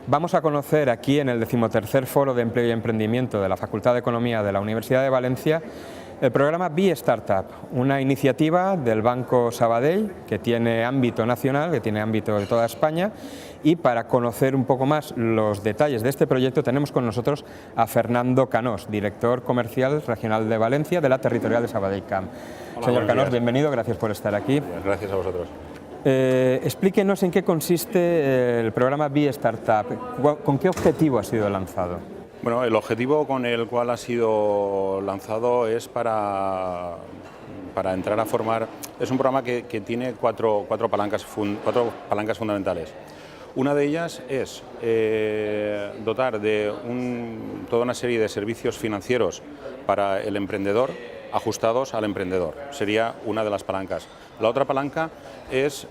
Vamos a conocer aquí en el 13º Foro de Empleo y Emprendimiento de la Facultad de Economía de la Universidad de Valencia el programa Be Startup, una iniciativa del Banco Sabadell que tiene ámbito nacional, que tiene ámbito de toda España, y para conocer un poco más los detalles de este proyecto tenemos con nosotros a Fernando Canós, director comercial regional de Valencia de la Territorial de Sabadell Camp. Hola, señor Canós, bienvenido, gracias por estar aquí. Gracias a vosotros. Explíquenos en qué consiste el programa Be Startup, ¿con qué objetivo ha sido lanzado? Bueno, el objetivo con el cual ha sido lanzado es para entrar a formar. Es un programa que tiene cuatro palancas fundamentales. Una de ellas es dotar de toda una serie de servicios financieros para el emprendedor, ajustados al emprendedor. Sería una de las palancas. La otra palanca es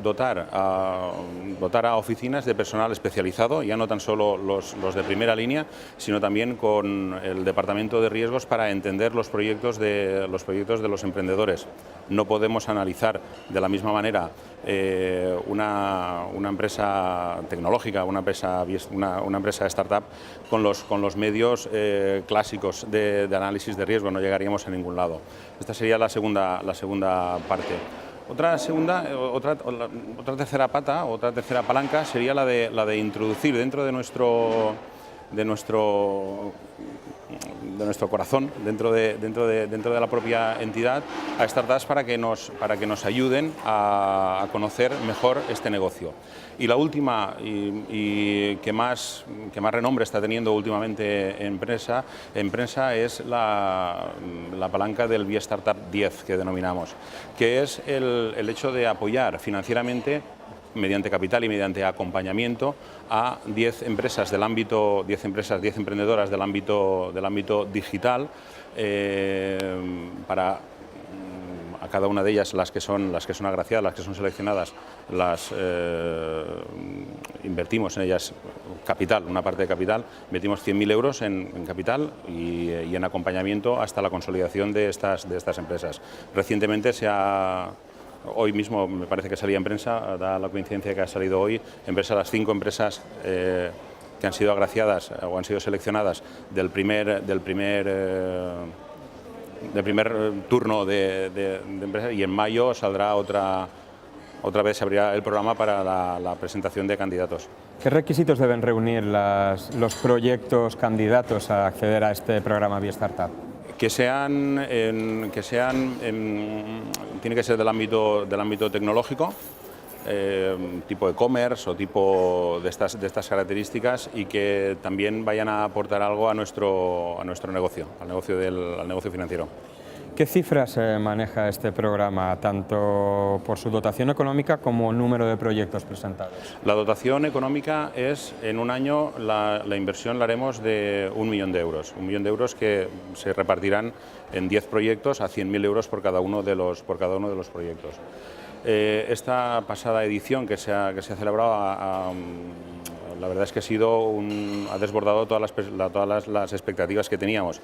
dotar a oficinas de personal especializado, ya no tan solo los de primera línea, sino también con el departamento de riesgos para entender los proyectos de los emprendedores. No podemos analizar de la misma manera una empresa tecnológica, una empresa startup con los medios clásicos de análisis de riesgo. No llegaríamos a ningún lado. Esta sería la segunda parte. Otra tercera pata, otra tercera palanca sería la de introducir dentro de nuestro corazón, dentro de la propia entidad, a startups para que nos ayuden a conocer mejor este negocio. Y la última, y que más renombre está teniendo últimamente en prensa es la palanca del Be Startup 10, que denominamos, que es el hecho de apoyar financieramente, mediante capital y mediante acompañamiento, a 10 empresas del ámbito, 10 emprendedoras del ámbito digital, para a cada una de ellas, las que son agraciadas, las que son seleccionadas, invertimos en ellas capital, una parte de capital, metimos 100.000 euros en capital y en acompañamiento hasta la consolidación de estas empresas. Recientemente hoy mismo me parece que salía en prensa, da la coincidencia que ha salido hoy, las 5 empresas que han sido agraciadas o han sido seleccionadas del primer turno de empresas, y en mayo saldrá otra vez, se abrirá el programa para la presentación de candidatos. ¿Qué requisitos deben reunir los proyectos candidatos a acceder a este programa Be Startup? Tiene que ser del ámbito tecnológico, tipo e-commerce o tipo de estas características, y que también vayan a aportar algo a nuestro negocio, al negocio financiero. ¿Qué cifras maneja este programa, tanto por su dotación económica como número de proyectos presentados? La dotación económica es, en un año, la inversión la haremos de 1 millón de euros. 1 millón de euros que se repartirán en 10 proyectos a 100.000 euros por cada uno de los proyectos. Esta pasada edición que se ha celebrado, la verdad es que ha desbordado todas las expectativas que teníamos,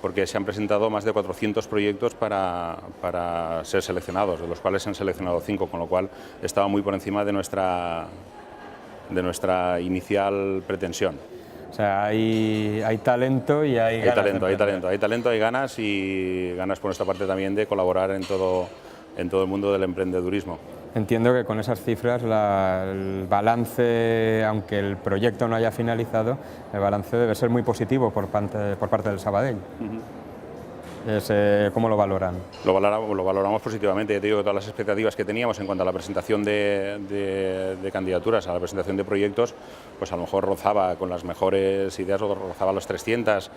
porque se han presentado más de 400 proyectos para ser seleccionados, de los cuales se han seleccionado 5, con lo cual estaba muy por encima de nuestra inicial pretensión. O sea, hay talento y hay ganas. Hay talento, hay ganas, y ganas por nuestra parte también de colaborar en todo el mundo del emprendedurismo. Entiendo que con esas cifras el balance, aunque el proyecto no haya finalizado, el balance debe ser muy positivo por parte del Sabadell. ¿Cómo lo valoran? Lo valoramos positivamente. Ya te digo que todas las expectativas que teníamos en cuanto a la presentación de candidaturas, a la presentación de proyectos, pues a lo mejor rozaba con las mejores ideas, rozaba los 300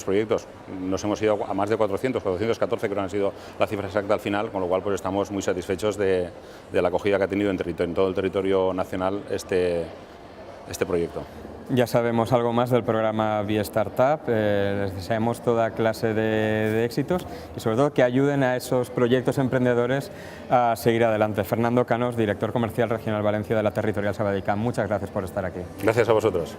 proyectos. Nos hemos ido a más de 414 creo que han sido la cifra exacta al final, con lo cual pues estamos muy satisfechos de la acogida que ha tenido en todo el territorio nacional este proyecto. Ya sabemos algo más del programa Be Startup, les deseamos toda clase de éxitos y sobre todo que ayuden a esos proyectos emprendedores a seguir adelante. Fernando Canós, director comercial regional Valencia de la Territorial Sabadell Camp, muchas gracias por estar aquí. Gracias a vosotros.